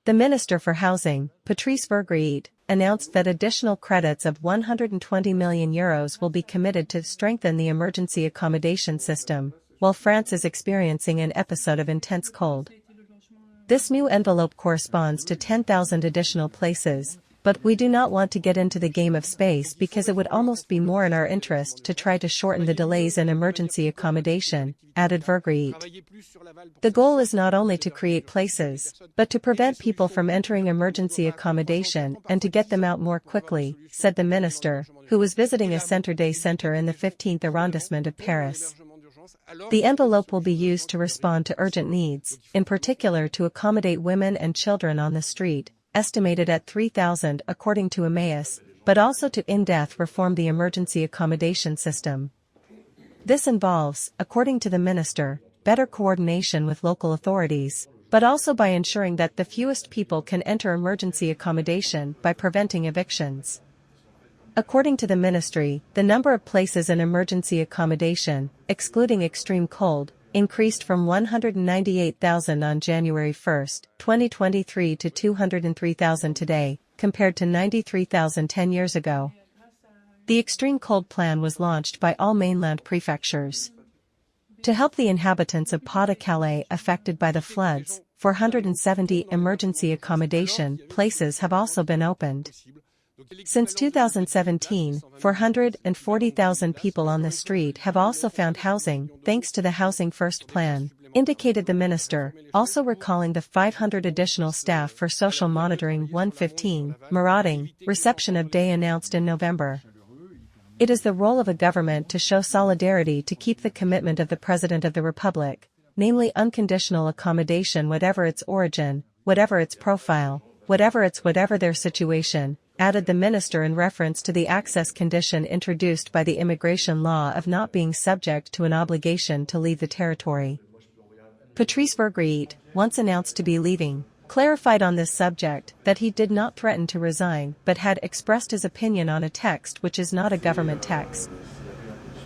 The Minister for Housing, Patrice Vergriete, announced that additional credits of €120 million will be committed to strengthen the emergency accommodation system, while France is experiencing an episode of intense cold. This new envelope corresponds to 10,000 additional places, but we do not want to get into the game of space because it would almost be more in our interest to try to shorten the delays in emergency accommodation, added Vergriete. The goal is not only to create places, but to prevent people from entering emergency accommodation and to get them out more quickly, said the minister, who was visiting a centre-day centre in the 15th arrondissement of Paris. The envelope will be used to respond to urgent needs, in particular to accommodate women and children on the street, estimated at 3,000 according to Emmaus, but also to in-depth reform the emergency accommodation system. This involves, according to the minister, better coordination with local authorities, but also by ensuring that the fewest people can enter emergency accommodation by preventing evictions. According to the ministry, the number of places in emergency accommodation, excluding extreme cold, increased from 198,000 on January 1, 2023 to 203,000 today, compared to 93,000 10 years ago. The extreme cold plan was launched by all mainland prefectures. To help the inhabitants of Pas-de-Calais affected by the floods, 470 emergency accommodation places have also been opened. Since 2017, 440,000 people on the street have also found housing, thanks to the Housing First plan, indicated the minister, also recalling the 500 additional staff for social monitoring 115, marauding, reception of day announced in November. It is the role of a government to show solidarity to keep the commitment of the President of the Republic, namely unconditional accommodation whatever its origin, whatever its profile, whatever their situation, added the minister in reference to the access condition introduced by the immigration law of not being subject to an obligation to leave the territory. Patrice Vergriete, once announced to be leaving, clarified on this subject that he did not threaten to resign but had expressed his opinion on a text which is not a government text.